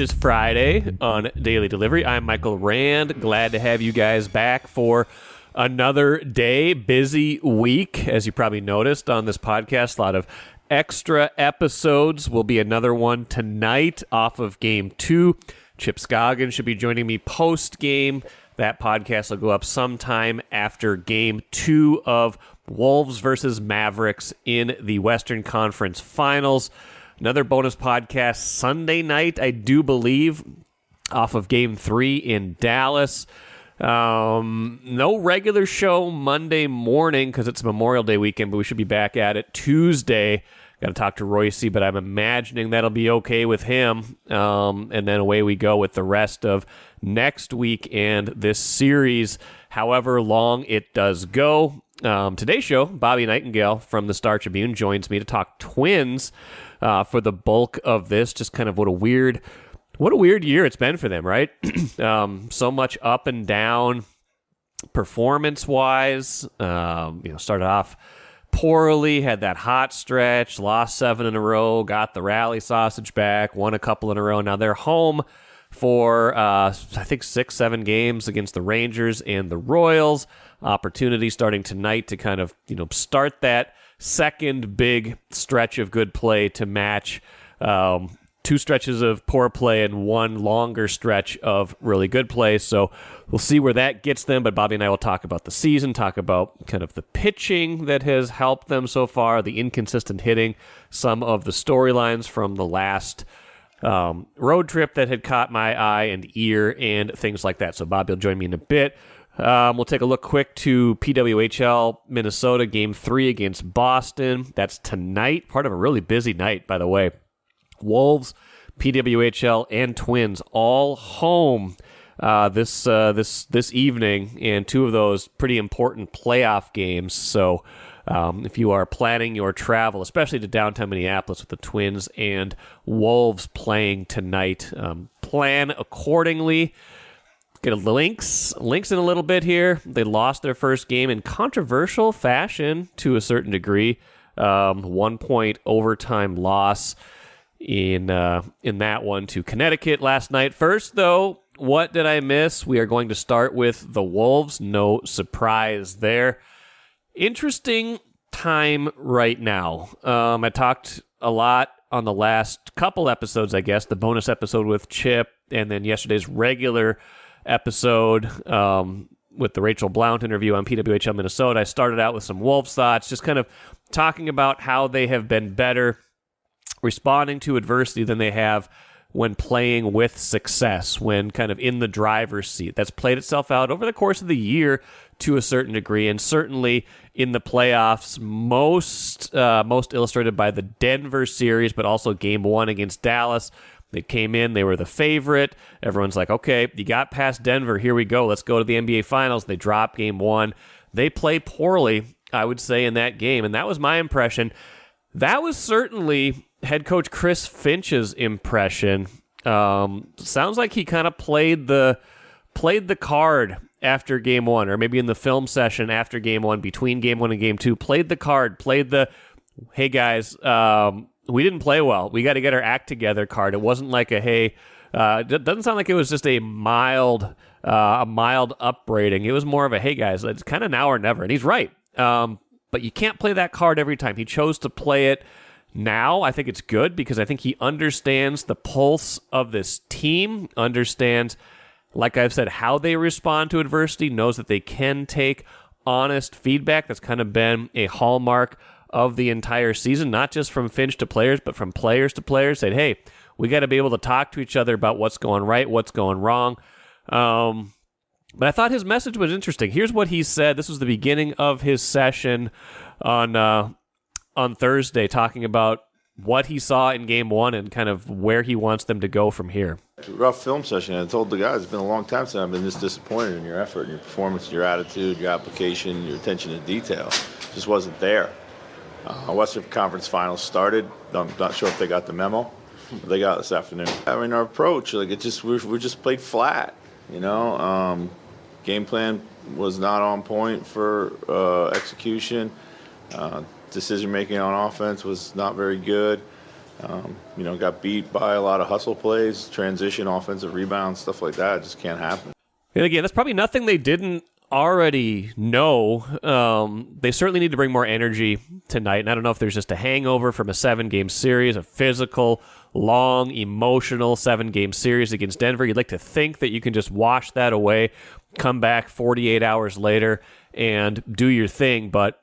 It is Friday on Daily Delivery. I'm Michael Rand. Glad to have you guys back for another day. Busy week, as you probably noticed on this podcast. A lot of extra episodes. Will be another one tonight off of Game 2. Chip Scoggin should be joining me post-game. That podcast will go up sometime after Game 2 of Wolves versus Mavericks in the Western Conference Finals. Another bonus podcast Sunday night, I do believe, off of Game 3 in Dallas. No regular show Monday morning because it's Memorial Day weekend, but we should be back at it Tuesday. Got to talk to Royce, but I'm imagining that'll be okay with him. And then away we go with the rest of next week and this series, however long it does go. Today's show, Bobby Nightengale from the Star Tribune joins me to talk Twins for the bulk of this. Just kind of what a weird year it's been for them, right? So much up and down performance-wise. Started off poorly, had that hot stretch, lost 7 in a row, got the rally sausage back, won a couple in a row. Now they're home for, I think, 6-7 games against the Rangers and the Royals. Opportunity starting tonight to kind of, start that second big stretch of good play to match 2 stretches of poor play and 1 longer stretch of really good play. So we'll see where that gets them. But Bobby and I will talk about the season, talk about kind of the pitching that has helped them so far, the inconsistent hitting, some of the storylines from the last road trip that had caught my eye and ear and things like that. So Bobby will join me in a bit. We'll take a look quick to PWHL Minnesota Game 3 against Boston. That's tonight, part of a really busy night, by the way. Wolves, PWHL, and Twins all home this evening, and 2 of those pretty important playoff games. So if you are planning your travel, especially to downtown Minneapolis with the Twins and Wolves playing tonight, plan accordingly. Get links in a little bit here. They lost their first game in controversial fashion to a certain degree. 1-point overtime loss in that one to Connecticut last night. First, though, what did I miss? We are going to start with the Wolves. No surprise there. Interesting time right now. I talked a lot on the last couple episodes, I guess, the bonus episode with Chip and then yesterday's regular episode with the Rachel Blount interview on PWHL Minnesota. I started out with some Wolves thoughts, just kind of talking about how they have been better responding to adversity than they have when playing with success, when kind of in the driver's seat. That's played itself out over the course of the year to a certain degree, and certainly in the playoffs, most illustrated by the Denver series, but also Game 1 against Dallas. They came in, they were the favorite. Everyone's like, okay, you got past Denver, here we go. Let's go to the NBA Finals. They dropped Game 1. They play poorly, I would say, in that game, and that was my impression. That was certainly head coach Chris Finch's impression. Sounds like he kind of played the card after Game 1, or maybe in the film session after Game 1, between Game 1 and Game 2, played the card, played the, hey guys, we didn't play well, we got to get our act together card. It wasn't like a, hey, it doesn't sound like it was just a mild upbraiding. It was more of a, hey guys, it's kind of now or never. And he's right. But you can't play that card every time. He chose to play it now. I think it's good because I think he understands the pulse of this team, understands, like I've said, how they respond to adversity, knows that they can take honest feedback. That's kind of been a hallmark of the entire season, not just from Finch to players, but from players to players. Said, hey, we got to be able to talk to each other about what's going right, what's going wrong. But I thought his message was interesting. Here's what he said. This was the beginning of his session on Thursday, talking about what he saw in Game 1 and kind of where he wants them to go from here. Rough film session. I told the guys it's been a long time since I've been this disappointed in your effort, your performance, your attitude, your application, your attention to detail. Just wasn't there. Western Conference Finals started. I'm not sure if they got the memo. But they got it this afternoon. I mean, our approach, we just played flat. Game plan was not on point for execution. Decision making on offense was not very good. Got beat by a lot of hustle plays, transition, offensive rebounds, stuff like that. It just can't happen. And again, that's probably nothing they didn't already know. They certainly need to bring more energy tonight. And I don't know if there's just a hangover from a 7-game series, a physical, long, emotional 7-game series against Denver. You'd like to think that you can just wash that away, come back 48 hours later, and do your thing. But,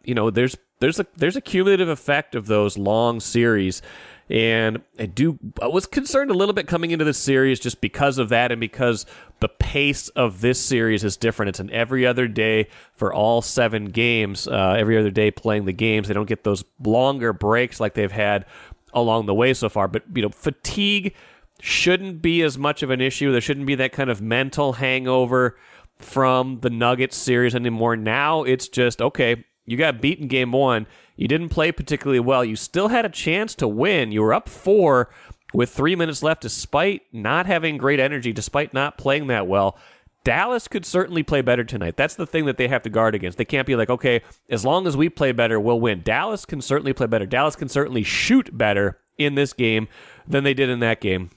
there's a cumulative effect of those long series. And I was concerned a little bit coming into this series just because of that and because the pace of this series is different. It's an every other day for all 7 games, every other day playing the games. They don't get those longer breaks like they've had along the way so far. But, fatigue shouldn't be as much of an issue. There shouldn't be that kind of mental hangover from the Nuggets series anymore. Now it's just, okay, you got beaten game 1. You didn't play particularly well. You still had a chance to win. You were up 4 with 3 minutes left despite not having great energy, despite not playing that well. Dallas could certainly play better tonight. That's the thing that they have to guard against. They can't be like, okay, as long as we play better, we'll win. Dallas can certainly play better. Dallas can certainly shoot better in this game than they did in that game.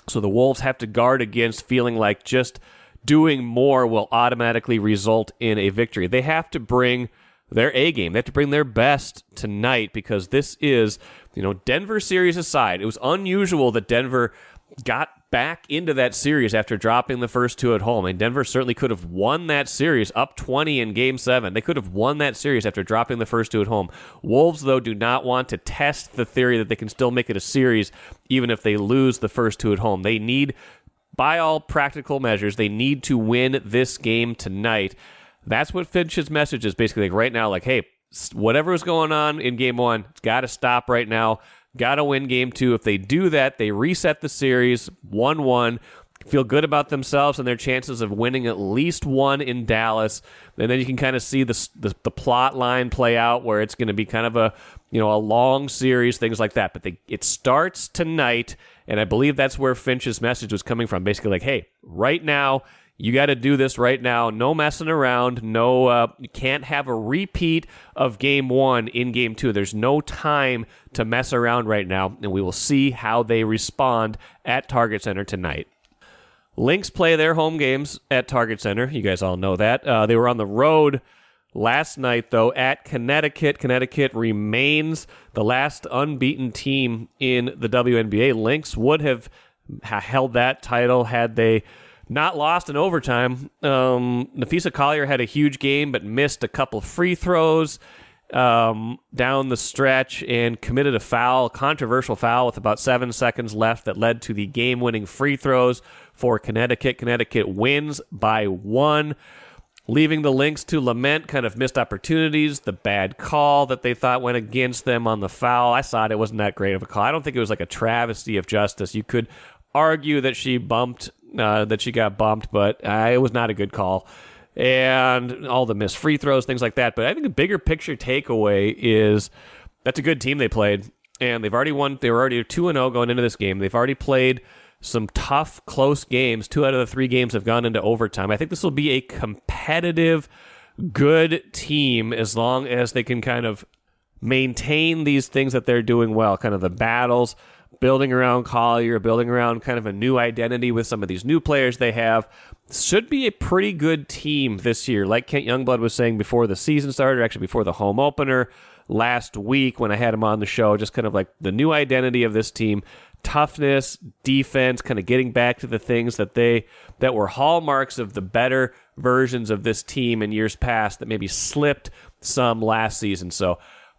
So the Wolves have to guard against feeling like just doing more will automatically result in a victory. They have to bring their A game. They have to bring their best tonight because this is, Denver series aside, it was unusual that Denver got back into that series after dropping the first 2 at home. And Denver certainly could have won that series up 20 in Game 7. They could have won that series after dropping the first 2 at home. Wolves, though, do not want to test the theory that they can still make it a series even if they lose the first 2 at home. They need, by all practical measures, they need to win this game tonight. That's what Finch's message is basically like right now, like, hey, whatever is going on in Game 1, it's got to stop right now. Got to win Game 2. If they do that, they reset the series 1-1, feel good about themselves and their chances of winning at least one in Dallas. And then you can kind of see the plot line play out where it's going to be kind of a long series, things like that. But it starts tonight, and I believe that's where Finch's message was coming from. Basically like, hey, right now, you got to do this right now. No messing around. No, you can't have a repeat of Game 1 in Game 2. There's no time to mess around right now, and we will see how they respond at Target Center tonight. Lynx play their home games at Target Center. You guys all know that. They were on the road last night, though, at Connecticut. Connecticut remains the last unbeaten team in the WNBA. Lynx would have held that title had they not lost in overtime. Nafisa Collier had a huge game, but missed a couple free throws down the stretch and committed a controversial foul with about 7 seconds left that led to the game-winning free throws for Connecticut. Connecticut wins by 1, leaving the Lynx to lament kind of missed opportunities, the bad call that they thought went against them on the foul. I saw it wasn't that great of a call. I don't think it was like a travesty of justice. You could argue that she got bumped, but it was not a good call. And all the missed free throws, things like that. But I think the bigger picture takeaway is that's a good team they played. And they've already won. They were already 2-0 going into this game. They've already played some tough, close games. 2 out of the 3 games have gone into overtime. I think this will be a competitive, good team as long as they can kind of maintain these things that they're doing well, kind of the battles, building around Collier, building around kind of a new identity with some of these new players they have. Should be a pretty good team this year. Like Kent Youngblood was saying before the season started, actually before the home opener last week when I had him on the show, just kind of like the new identity of this team. Toughness, defense, kind of getting back to the things that were hallmarks of the better versions of this team in years past that maybe slipped some last season. So,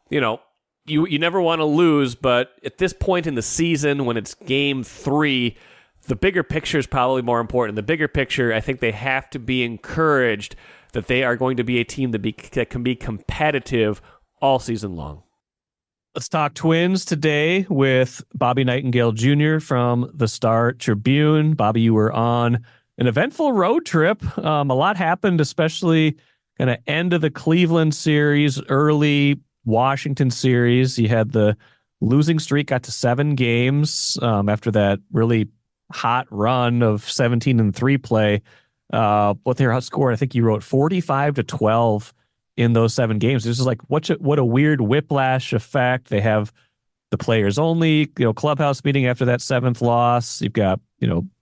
you never want to lose, but at this point in the season, when it's Game 3, the bigger picture is probably more important. The bigger picture, I think they have to be encouraged that they are going to be a team that can be competitive all season long. Let's talk Twins today with Bobby Nightengale Jr. from the Star Tribune. Bobby, you were on an eventful road trip. A lot happened, especially kind of end of the Cleveland series, early Washington series. You had the losing streak, got to 7 games after that really hot run of 17-3 play. What they scored, I think you wrote 45-12 in those 7 games. This is like what a weird whiplash effect. They have the players only, clubhouse meeting after that seventh loss. You've got,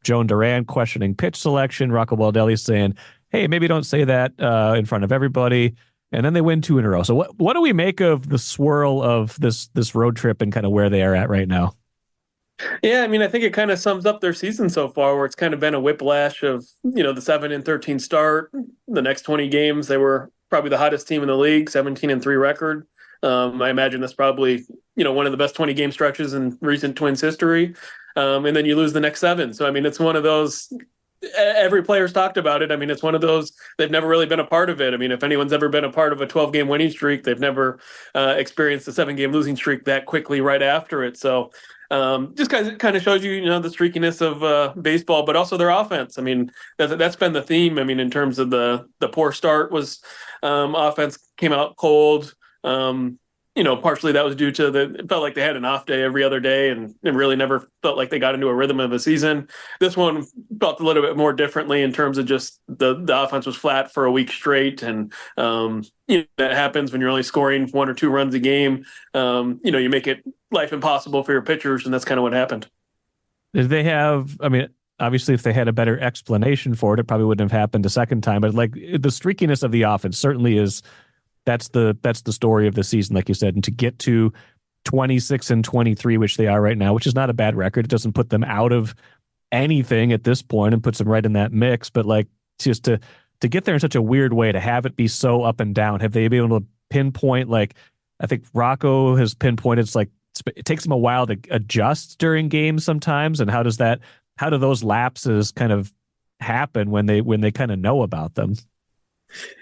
Joan Duran questioning pitch selection, Rocco Baldelli saying, hey, maybe don't say that in front of everybody. And then they win 2 in a row. So what do we make of the swirl of this road trip and kind of where they are at right now? Yeah, I mean, I think it kind of sums up their season so far, where it's kind of been a whiplash of, the 7-13 start. The next 20 games, they were probably the hottest team in the league, 17-3 record. I imagine that's probably, one of the best 20 game stretches in recent Twins history. And then you lose the next 7. So, I mean, it's one of those, every player's talked about it. I mean, it's one of those, they've never really been a part of it. I mean, if anyone's ever been a part of a 12-game winning streak, they've never experienced a 7-game losing streak that quickly right after it. So, just kind of shows you, the streakiness of baseball, but also their offense. I mean, that's been the theme. I mean, in terms of the poor start was offense came out cold. Partially that was due to it felt like they had an off day every other day and it really never felt like they got into a rhythm of a season. This one felt a little bit more differently in terms of just the offense was flat for a week straight. And, that happens when you're only scoring 1 or 2 runs a game. You make it life impossible for your pitchers, and that's kind of what happened. Did they have, I mean, obviously if they had a better explanation for it, it probably wouldn't have happened a second time, but like the streakiness of the offense certainly is, that's the story of the season, like you said, and to get to 26-23, which they are right now, which is not a bad record. It doesn't put them out of anything at this point and puts them right in that mix. But like just to get there in such a weird way, to have it be so up and down, have they been able to pinpoint, like I think Rocco has pinpointed, it's like it takes them a while to adjust during games sometimes. And how do those lapses kind of happen when they kind of know about them?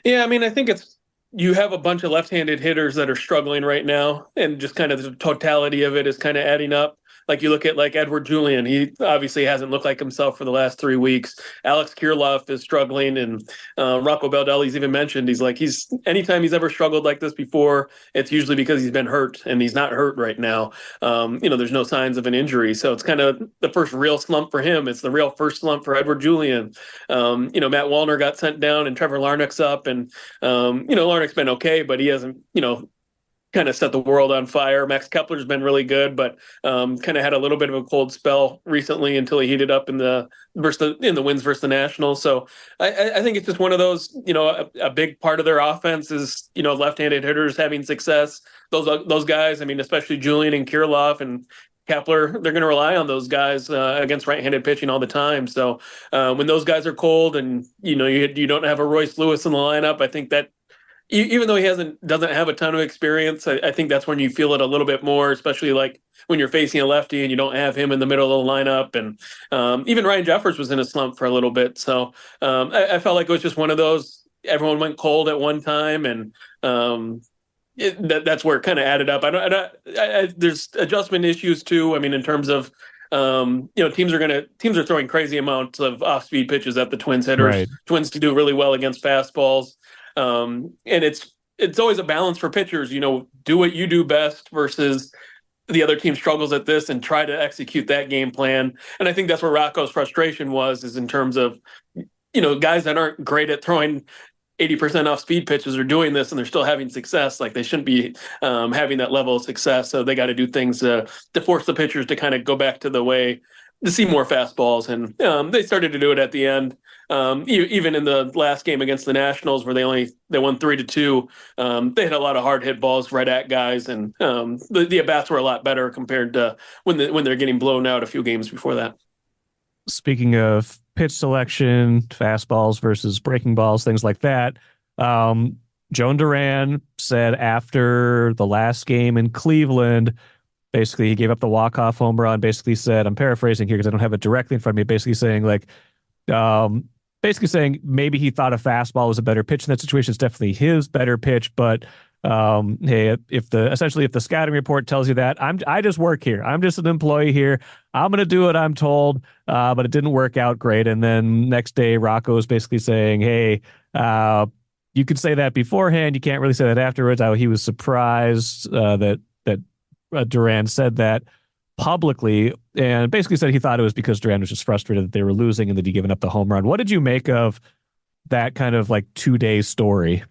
Yeah, I mean, I think you have a bunch of left-handed hitters that are struggling right now, and just kind of the totality of it is kind of adding up. Like you look at like Edward Julian, he obviously hasn't looked like himself for the last 3 weeks. Alex Kirilloff is struggling, and Rocco Baldelli's even mentioned anytime he's ever struggled like this before, it's usually because he's been hurt, and he's not hurt right now. There's no signs of an injury, so it's kind of the first real slump for him. It's the real first slump for Edward Julian. Matt Wallner got sent down, and Trevor Larnach's up, and Larnach's been okay, but he hasn't kind of set the world on fire. Max Kepler's been really good, but kind of had a little bit of a cold spell recently until he heated up in the wins versus the Nationals. So I think it's just one of those, a big part of their offense is, left-handed hitters having success. Those guys, I mean, especially Julian and Kirilloff and Kepler, they're going to rely on those guys against right-handed pitching all the time. So when those guys are cold and, you don't have a Royce Lewis in the lineup, I think that even though he doesn't have a ton of experience, I think that's when you feel it a little bit more, especially like when you're facing a lefty and you don't have him in the middle of the lineup. And even Ryan Jeffers was in a slump for a little bit. So I felt like it was just one of those, everyone went cold at one time, and that's where it kind of added up. There's adjustment issues too. I mean, in terms of, teams are throwing crazy amounts of off-speed pitches at the Twins hitters. Right. Twins to do really well against fastballs. And it's always a balance for pitchers, do what you do best versus the other team struggles at this and try to execute that game plan. And I think that's where Rocco's frustration is in terms of, guys that aren't great at throwing 80% off speed pitches are doing this and they're still having success. Like they shouldn't be having that level of success. So they got to do things to force the pitchers to kind of go back to the way to see more fastballs. And they started to do it at the end. Even in the last game against the Nationals, where they won 3-2, they had a lot of hard hit balls right at guys, and the at bats were a lot better compared to when they're getting blown out a few games before that. Speaking of pitch selection, fastballs versus breaking balls, things like that, Joan Duran said after the last game in Cleveland, basically he gave up the walk-off home run, basically said, I'm paraphrasing here because I don't have it directly in front of me, basically saying maybe he thought a fastball was a better pitch in that situation. It's definitely his better pitch, but hey, if the scouting report tells you that, I just work here. I'm just an employee here. I'm going to do what I'm told, but it didn't work out great. And then next day, Rocco is basically saying, hey, you could say that beforehand. You can't really say that afterwards. He was surprised that Duran said that publicly, and basically said he thought it was because Duran was just frustrated that they were losing and that he'd given up the home run. What did you make of that kind of like 2-day story?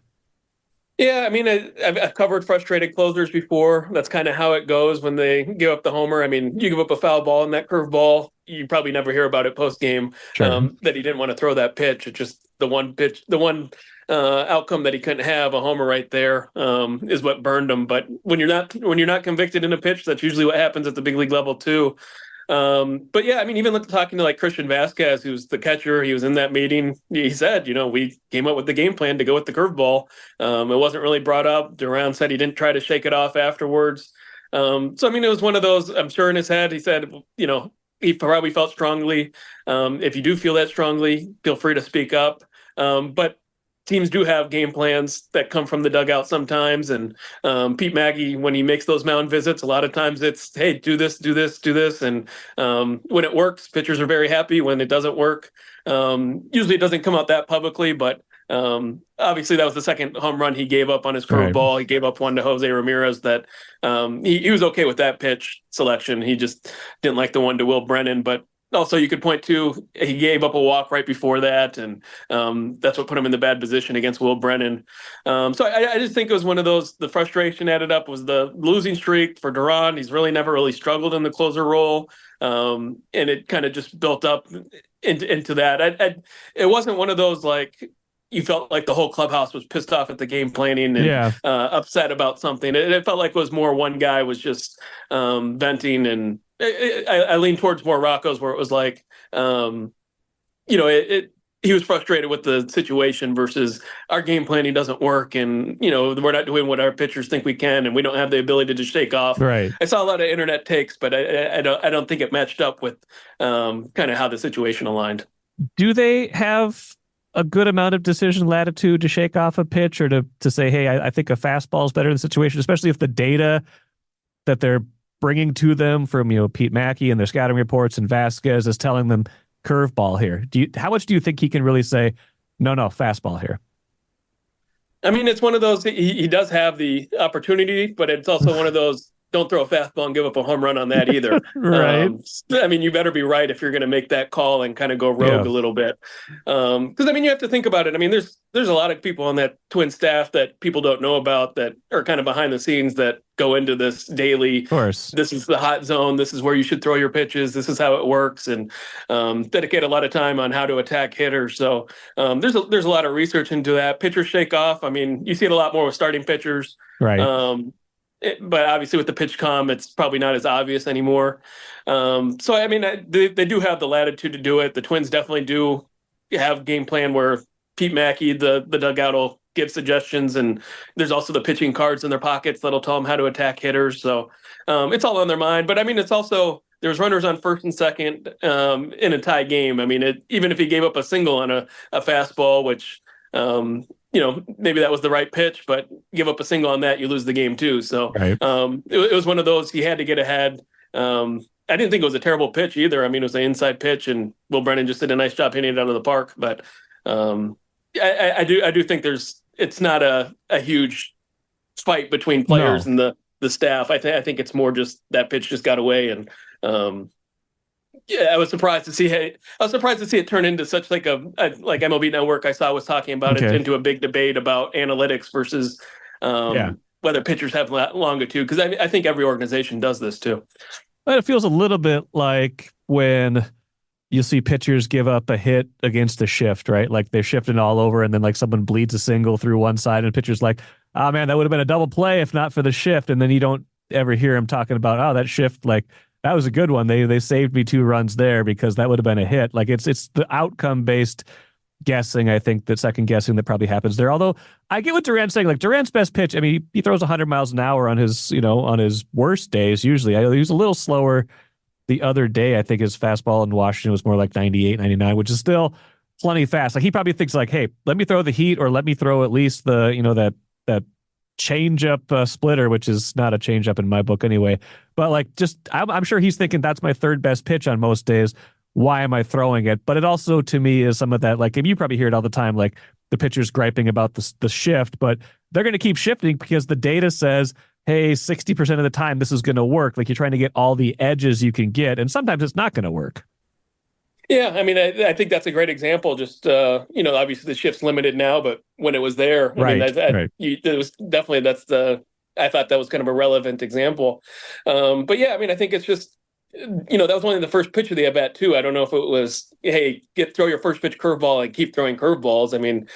Yeah, I mean, I've covered frustrated closers before. That's kind of how it goes when they give up the homer. I mean, you give up a foul ball and that curve ball, you probably never hear about it post game, Sure. that he didn't want to throw that pitch. It's just the one pitch, the one outcome that he couldn't have, a homer right there, is what burned him. But when you're not convicted in a pitch, that's usually what happens at the big league level too. But yeah, I mean, even talking to like Christian Vasquez, who's the catcher, he was in that meeting. He said, we came up with the game plan to go with the curveball. It wasn't really brought up. Duran said he didn't try to shake it off afterwards. So I mean, it was one of those. I'm sure in his head, he said, he probably felt strongly. If you do feel that strongly, feel free to speak up. But teams do have game plans that come from the dugout sometimes. And Pete Mackey, when he makes those mound visits, a lot of times it's, hey, do this, do this, do this. And when it works, pitchers are very happy. When it doesn't work, usually it doesn't come out that publicly, but obviously that was the second home run he gave up on his curveball. Right. He gave up one to Jose Ramirez that he was okay with that pitch selection. He just didn't like the one to Will Brennan, but also, you could point to he gave up a walk right before that, and that's what put him in the bad position against Will Brennan. So I just think it was one of those. The frustration added up was the losing streak for Duran. He's never really struggled in the closer role, and it kind of just built up into that. It wasn't one of those like you felt like the whole clubhouse was pissed off at the game planning and upset about something. It felt like it was more one guy was just venting and. I lean towards more Rocco's where it was like, he was frustrated with the situation versus our game planning doesn't work. And, we're not doing what our pitchers think we can, and we don't have the ability to shake off. Right. I saw a lot of internet takes, but I don't think it matched up with kind of how the situation aligned. Do they have a good amount of decision latitude to shake off a pitch or to say, hey, I think a fastball is better in the situation, especially if the data that they're bringing to them from Pete Mackey and their scouting reports and Vasquez is telling them curveball here. How much do you think he can really say no fastball here? I mean, it's one of those. He does have the opportunity, but it's also one of those. Don't throw a fastball and give up a home run on that either. Right. I mean, you better be right if you're going to make that call and kind of go rogue a little bit. Because I mean, you have to think about it. I mean, there's a lot of people on that Twin staff that people don't know about that are kind of behind the scenes that go into this daily. Of course, this is the hot zone. This is where you should throw your pitches. This is how it works, and dedicate a lot of time on how to attack hitters. So there's a lot of research into that. Pitchers shake off. I mean, you see it a lot more with starting pitchers. Right. But obviously with the pitch com, it's probably not as obvious anymore. So, I mean, they do have the latitude to do it. The Twins definitely do have game plan where Pete Mackey, the dugout, will give suggestions. And there's also the pitching cards in their pockets that'll tell them how to attack hitters. So it's all on their mind. But, I mean, it's also there's runners on first and second in a tie game. I mean, even if he gave up a single on a fastball, which maybe that was the right pitch, but give up a single on that, you lose the game too. So right. It was one of those, he had to get ahead. I didn't think it was a terrible pitch either. I mean, it was an inside pitch and Will Brennan just did a nice job hitting it out of the park. But I do think it's not a huge fight between players and the staff. I think it's more just that pitch just got away. And I was surprised to see it turn into such like MLB Network I saw was talking about it into a big debate about analytics versus whether pitchers have longitude. Because I think every organization does this too. But it feels a little bit like when you see pitchers give up a hit against a shift, right? Like they're shifting all over and then like someone bleeds a single through one side and pitcher's like, oh man, that would have been a double play if not for the shift. And then you don't ever hear him talking about, oh, that shift, like that was a good one. They saved me 2 runs there because that would have been a hit. Like it's the outcome based guessing. I think that second guessing that probably happens there. Although I get what Duran's saying. Like Duran's best pitch. I mean, he throws 100 miles an hour on his worst days. Usually, he was a little slower the other day. I think his fastball in Washington was more like 98, 99, which is still plenty fast. Like he probably thinks like, hey, let me throw the heat or let me throw at least the that change-up splitter, which is not a change-up in my book anyway. But like, I'm sure he's thinking that's my third best pitch on most days. Why am I throwing it? But it also, to me, is some of that, like, and you probably hear it all the time, like the pitcher's griping about the shift, but they're going to keep shifting because the data says, hey, 60% of the time this is going to work. Like you're trying to get all the edges you can get, and sometimes it's not going to work. Yeah, I mean, I think that's a great example. Just obviously the shift's limited now, but when it was there, I mean, Right. Right. it was definitely I thought that was kind of a relevant example. But yeah, I mean, I think it's just that was only the first pitch of the at bat too. I don't know if it was, hey, throw your first pitch curveball and keep throwing curveballs. I mean,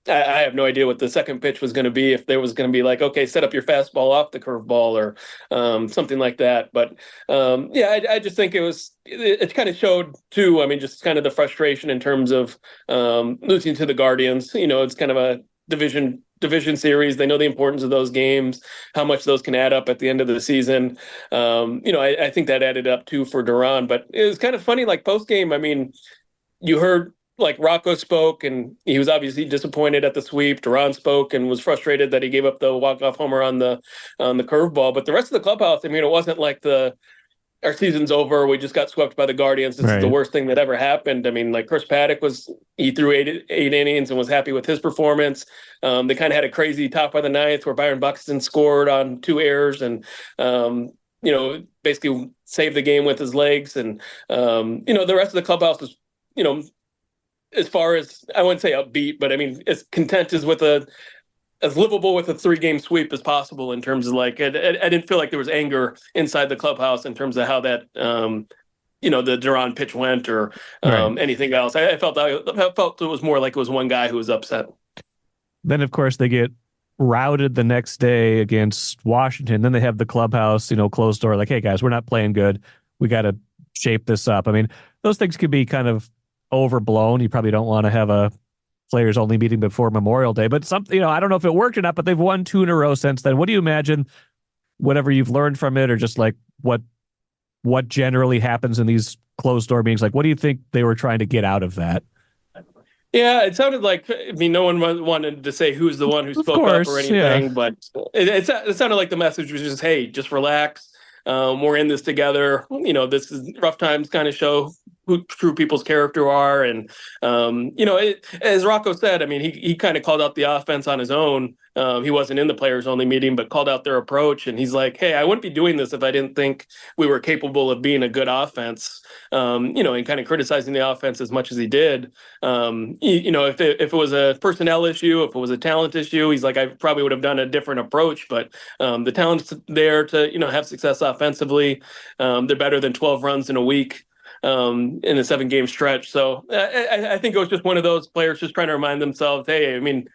I have no idea what the second pitch was going to be. If there was going to be like, okay, set up your fastball off the curveball or something like that. But yeah, I just think it kind of showed too. I mean, just kind of the frustration in terms of losing to the Guardians. It's kind of a division series. They know the importance of those games, how much those can add up at the end of the season. I think that added up too for Duran. But it was kind of funny, like post game. I mean, you heard like Rocco spoke, and he was obviously disappointed at the sweep. Duran spoke and was frustrated that he gave up the walk-off homer on the curveball. But the rest of the clubhouse, I mean, it wasn't like our season's over, we just got swept by the Guardians, this is the worst thing that ever happened. I mean, like Chris Paddock he threw eight innings and was happy with his performance. They kind of had a crazy top of the ninth where Byron Buxton scored on 2 errors and basically saved the game with his legs. And the rest of the clubhouse was as far as, I wouldn't say upbeat, but I mean as content as livable with a 3-game sweep as possible in terms of like, I didn't feel like there was anger inside the clubhouse in terms of how that, the Duran pitch went or anything else. I felt it was more like it was one guy who was upset. Then, of course, they get routed the next day against Washington. Then they have the clubhouse, closed door, like, hey, guys, we're not playing good. We got to shape this up. I mean, those things could be kind of overblown. You probably don't want to have a players only meeting before Memorial Day, but I don't know if it worked or not, but they've won 2 in a row since then. What do you imagine, whatever you've learned from it, or just like what generally happens in these closed door meetings? Like, what do you think they were trying to get out of that? Yeah, it sounded like, I mean, no one wanted to say who's the one who spoke up or anything, but it sounded like the message was just, hey, just relax. We're in this together. This is rough times kind of show who true people's character are. And, as Rocco said, I mean, he kind of called out the offense on his own. He wasn't in the players only meeting, but called out their approach. And he's like, hey, I wouldn't be doing this if I didn't think we were capable of being a good offense, and kind of criticizing the offense as much as he did. If it was a personnel issue, if it was a talent issue, he's like, I probably would have done a different approach, but the talent's there to, have success offensively. They're better than 12 runs in a week. In a 7-game stretch. So I think it was just one of those players just trying to remind themselves, hey, I mean,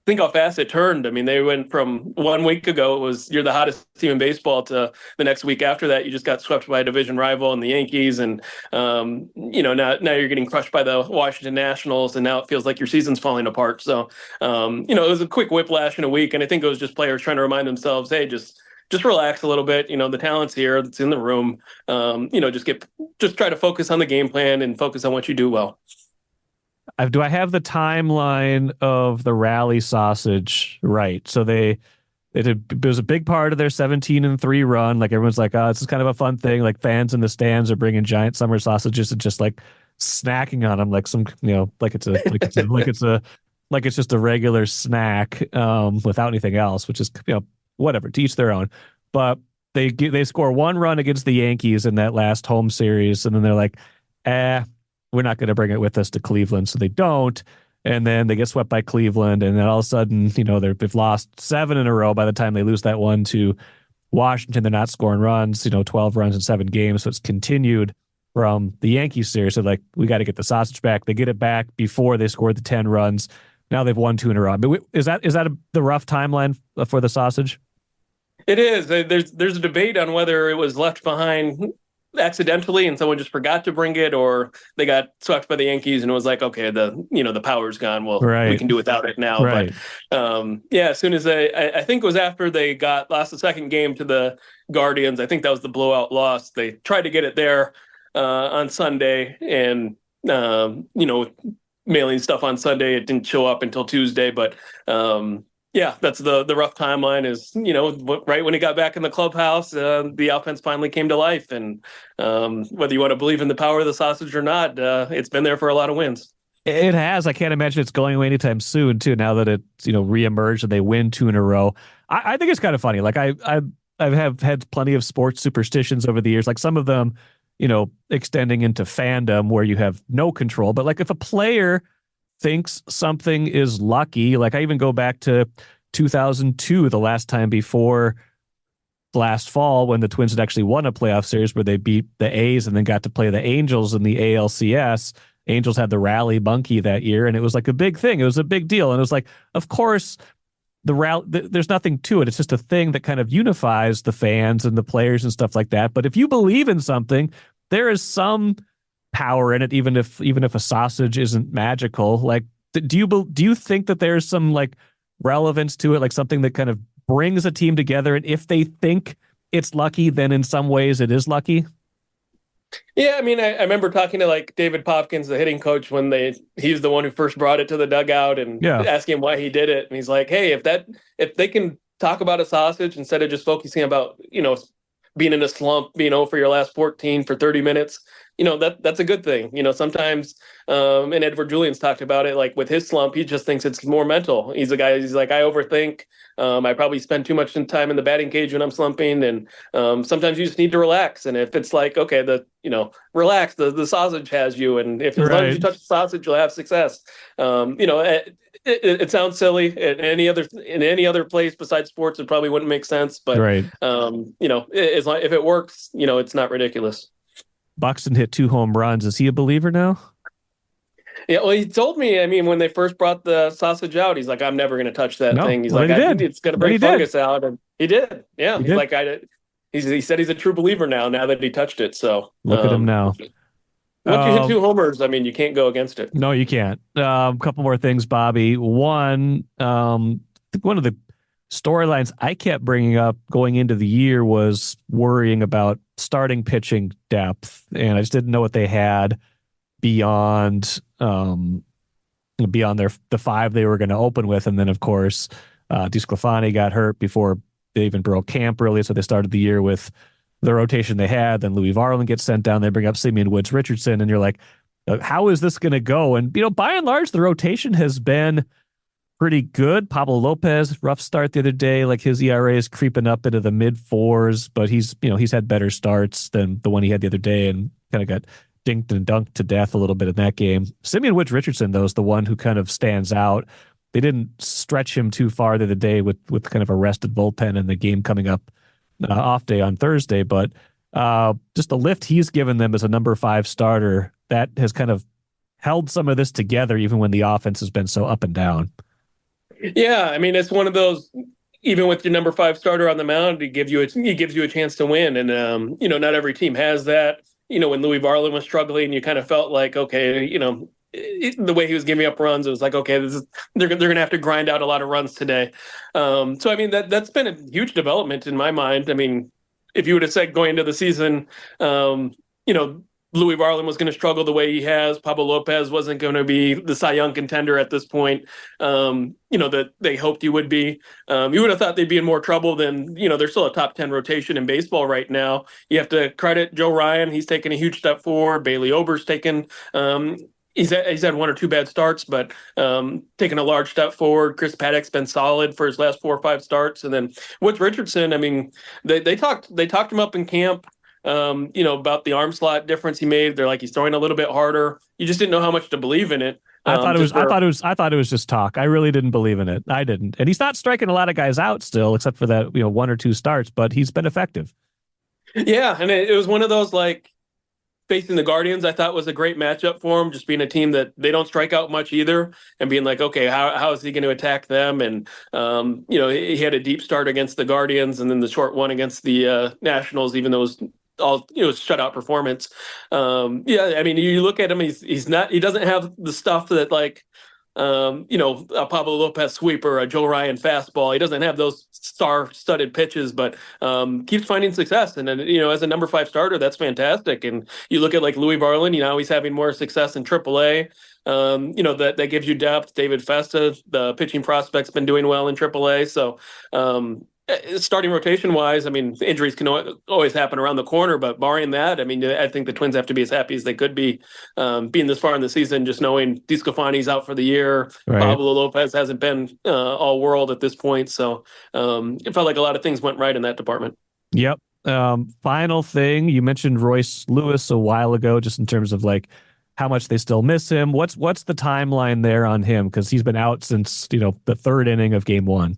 think how fast it turned. I mean, they went from 1 week ago, it was you're the hottest team in baseball, to the next week after that, you just got swept by a division rival and the Yankees. And, now you're getting crushed by the Washington Nationals. And now it feels like your season's falling apart. So, it was a quick whiplash in a week. And I think it was just players trying to remind themselves, hey, just relax a little bit. The talent's here. It's in the room. Just try to focus on the game plan and focus on what you do well. Do I have the timeline of the rally sausage right? So it was a big part of their 17-3 run. Like everyone's like, oh, this is kind of a fun thing. Like fans in the stands are bringing giant summer sausages and just like snacking on them, like some, like it's just a regular snack without anything else, which is, whatever, to each their own. But they score 1 run against the Yankees in that last home series, and then they're like, we're not going to bring it with us to Cleveland, so they don't. And then they get swept by Cleveland, and then all of a sudden, they've lost 7 in a row by the time they lose that one to Washington. They're not scoring runs, 12 runs in 7 games, so it's continued from the Yankees series. So like, we got to get the sausage back. They get it back before they scored the 10 runs. Now they've won 2 in a row. But is that the rough timeline for the sausage? It is. There's a debate on whether it was left behind accidentally and someone just forgot to bring it, or they got swept by the Yankees and it was like, okay, the power's gone. Well, we can do without it now. Right. But as soon as I think it was after they lost the second game to the Guardians. I think that was the blowout loss. They tried to get it there on Sunday, and mailing stuff on Sunday, it didn't show up until Tuesday. But that's the rough timeline is, right when he got back in the clubhouse, the offense finally came to life. And whether you want to believe in the power of the sausage or not, it's been there for a lot of wins. It has. I can't imagine it's going away anytime soon, too, now that it's, reemerged and they win 2 in a row. I think it's kind of funny. Like, I've had plenty of sports superstitions over the years. Like, some of them, extending into fandom where you have no control. But like if a player thinks something is lucky, like I even go back to 2002, the last time before last fall when the Twins had actually won a playoff series where they beat the A's and then got to play the Angels in the ALCS. Angels had the rally monkey that year, and it was like a big thing. It was a big deal. And it was like, of course, there's nothing to it. It's just a thing that kind of unifies the fans and the players and stuff like that. But if you believe in something, there is some power in it, even if a sausage isn't magical. Like, do you think that there's some like relevance to it, like something that kind of brings a team together? And if they think it's lucky, then in some ways it is lucky. Yeah, I mean, I remember talking to like David Popkins, the hitting coach, when he's the one who first brought it to the dugout and asking him why he did it. And he's like, hey, if they can talk about a sausage instead of just focusing about, being in a slump, being 0 for your last 14 for 30 minutes, that's a good thing. Sometimes, and Edward Julian's talked about it, like with his slump, he just thinks it's more mental. He's like, I overthink. I probably spend too much time in the batting cage when I'm slumping. And sometimes you just need to relax. And if it's like, okay, relax, the sausage has you. And if as long as you touch the sausage, you'll have success. It sounds silly in any other place besides sports. It probably wouldn't make sense, but if it works, it's not ridiculous. Buxton hit 2 home runs. Is he a believer now? Yeah, well, he told me. I mean, when they first brought the sausage out, he's like, "I'm never going to touch that thing." He's like, "It's going to bring fungus out," and he did. Yeah, he's like, he said he's a true believer now that he touched it. So look at him now. Once you hit 2 homers, I mean, you can't go against it. No, you can't. A couple more things, Bobby. One, I think one of the storylines I kept bringing up going into the year was worrying about starting pitching depth, and I just didn't know what they had beyond the 5 they were going to open with. And then, of course, DeSclafani got hurt before they even broke camp early, so they started the year with the rotation they had. Then Louis Varland gets sent down. They bring up Simeon Woods Richardson, and you're like, how is this going to go? And, by and large, the rotation has been pretty good. Pablo Lopez, rough start the other day. Like his ERA is creeping up into the mid-4s, but he's had better starts than the one he had the other day and kind of got dinked and dunked to death a little bit in that game. Simeon Woods Richardson, though, is the one who kind of stands out. They didn't stretch him too far the other day with kind of a rested bullpen in the game coming up off day on Thursday, but just the lift he's given them as a number 5 starter, that has kind of held some of this together even when the offense has been so up and down. Yeah, I mean, it's one of those, even with your number 5 starter on the mound, he gives you a chance to win. And, not every team has that. When Louis Varland was struggling, you kind of felt like, okay, the way he was giving up runs, it was like, okay, they're going to have to grind out a lot of runs today. So, I mean, that's been a huge development in my mind. I mean, if you would have said going into the season, Louis Varland was going to struggle the way he has, Pablo Lopez wasn't going to be the Cy Young contender at this point, that they hoped he would be. You would have thought they'd be in more trouble than, they're still a top 10 rotation in baseball right now. You have to credit Joe Ryan. He's taken a huge step forward. Bailey Ober's taken, he's had 1 or 2 bad starts, but taking a large step forward. Chris Paddock's been solid for his last 4 or 5 starts. And then with Richardson, I mean, they talked him up in camp. About the arm slot difference he made. They're like, he's throwing a little bit harder. You just didn't know how much to believe in it. I thought it was just talk. I really didn't believe in it. I didn't. And he's not striking a lot of guys out still, except for that, 1 or 2 starts, but he's been effective. Yeah. And it was one of those, like, facing the Guardians, I thought was a great matchup for him, just being a team that they don't strike out much either, and being like, okay, how is he going to attack them? And, he had a deep start against the Guardians and then the short one against the Nationals, even though it was all shutout performance. I mean, you look at him, he doesn't have the stuff that like a Pablo Lopez sweep or a Joe Ryan fastball. He doesn't have those star-studded pitches, but keeps finding success. And then, as a number 5 starter, that's fantastic. And you look at like Louis Varland, he's having more success in AAA. That gives you depth. David Festa, the pitching prospect's been doing well in AAA. So starting rotation wise, I mean, injuries can always happen around the corner, but barring that, I mean, I think the Twins have to be as happy as they could be being this far in the season, just knowing DeSclafani's out for the year. Right. Pablo Lopez hasn't been all world at this point. So it felt like a lot of things went right in that department. Yep. Final thing, you mentioned Royce Lewis a while ago, just in terms of like how much they still miss him. What's the timeline there on him? Because he's been out since, the third inning of game one.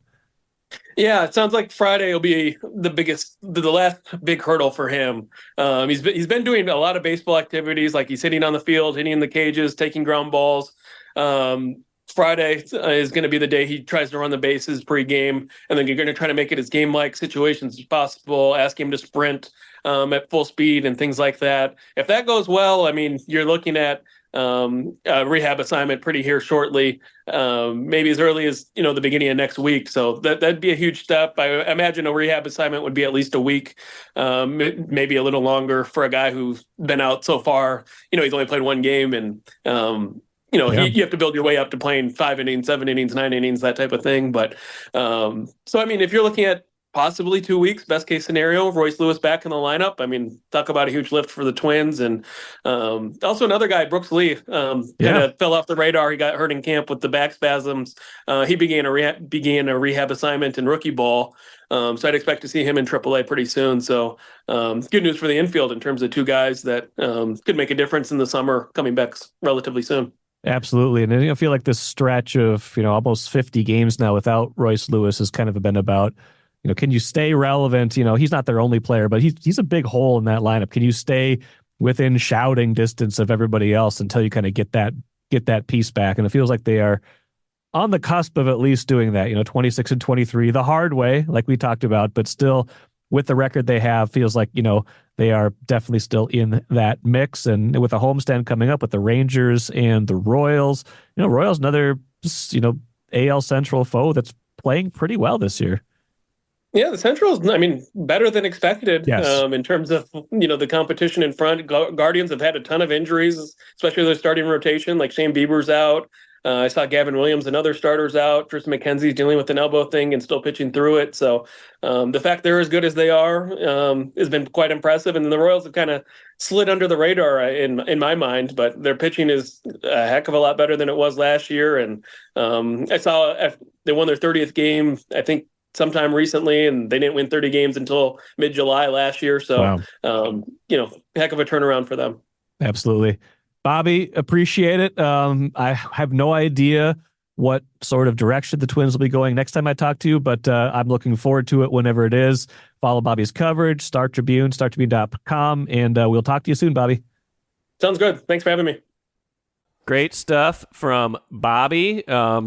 Yeah, it sounds like Friday will be the last big hurdle for him. He's been doing a lot of baseball activities, like he's hitting on the field, hitting in the cages, taking ground balls. Friday is going to be the day he tries to run the bases pre-game, and then you're going to try to make it as game-like situations as possible, ask him to sprint at full speed and things like that. If that goes well, I mean, you're looking at a rehab assignment pretty here shortly, maybe as early as the beginning of next week. So that'd be a huge step. I imagine a rehab assignment would be at least a week, maybe a little longer for a guy who's been out so far. He's only played one game, and you have to build your way up to playing 5 innings, 7 innings, 9 innings, that type of thing. But so I mean, if you're looking at possibly 2 weeks, best case scenario, Royce Lewis back in the lineup. I mean, talk about a huge lift for the Twins. And also another guy, Brooks Lee, kind of fell off the radar. He got hurt in camp with the back spasms. He began a rehab assignment in rookie ball. So I'd expect to see him in AAA pretty soon. So good news for the infield in terms of two guys that could make a difference in the summer, coming back relatively soon. Absolutely. And I feel like this stretch of, almost 50 games now without Royce Lewis has kind of been about, can you stay relevant? He's not their only player, but he's a big hole in that lineup. Can you stay within shouting distance of everybody else until you kind of get that piece back? And it feels like they are on the cusp of at least doing that, 26 and 23, the hard way, like we talked about, but still with the record they have, feels like, they are definitely still in that mix. And with a homestand coming up with the Rangers and the Royals, Royals, another, AL Central foe that's playing pretty well this year. Yeah, the Central's, I mean, better than expected. Yes. In terms of, the competition in front. Guardians have had a ton of injuries, especially their starting rotation, like Shane Bieber's out. I saw Gavin Williams and other starters out. Tristan McKenzie's dealing with an elbow thing and still pitching through it. So the fact they're as good as they are has been quite impressive. And then the Royals have kind of slid under the radar in my mind, but their pitching is a heck of a lot better than it was last year. And I saw they won their 30th game, I think, sometime recently, and they didn't win 30 games until mid-July last year. So, wow. Heck of a turnaround for them. Absolutely. Bobby, appreciate it. I have no idea what sort of direction the Twins will be going next time I talk to you, but I'm looking forward to it whenever it is. Follow Bobby's coverage, Star Tribune, startribune.com, and we'll talk to you soon, Bobby. Sounds good. Thanks for having me. Great stuff from Bobby.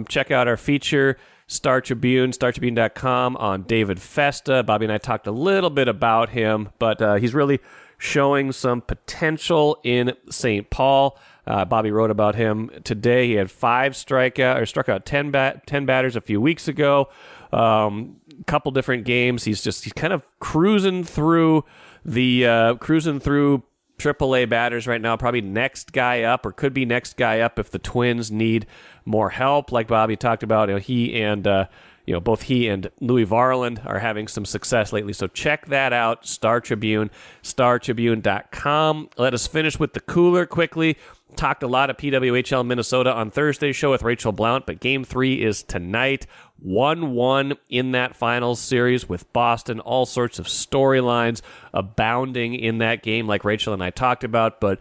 Check out our feature, Star Tribune, startribune.com, on David Festa. Bobby and I talked a little bit about him, but he's really showing some potential in St. Paul. Bobby wrote about him today. He had 5 struck out 10 batters a few weeks ago. Couple different games. He's kind of cruising through AAA batters right now. Probably next guy up, or could be next guy up if the Twins need more help. Like Bobby talked about, both he and Louis Varland are having some success lately. So check that out, Star Tribune, startribune.com. Let us finish with the cooler quickly. Talked a lot of PWHL Minnesota on Thursday's show with Rachel Blount, but Game 3 is tonight. 1-1 in that finals series with Boston. All sorts of storylines abounding in that game, like Rachel and I talked about. But,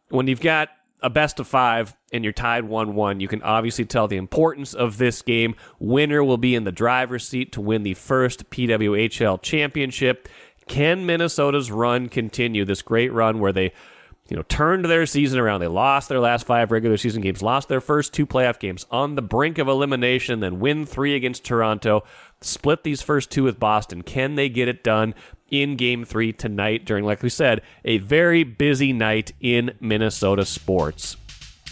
when you've got a best of 5 and you're tied 1-1, you can obviously tell the importance of this game. Winner will be in the driver's seat to win the first PWHL championship. Can Minnesota's run continue, this great run where they turned their season around? They lost their last 5 regular season games, lost their first 2 playoff games, on the brink of elimination, then win 3 against Toronto, split these first 2 with Boston. Can they get it done in Game 3 tonight during, like we said, a very busy night in Minnesota sports?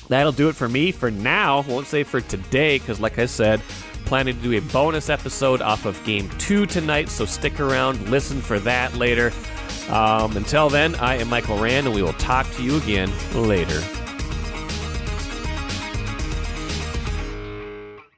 That'll do it for me for now. Won't say for today, because like I said, planning to do a bonus episode off of Game 2 tonight, so stick around, listen for that later. Until then, I am Michael Rand, and we will talk to you again later.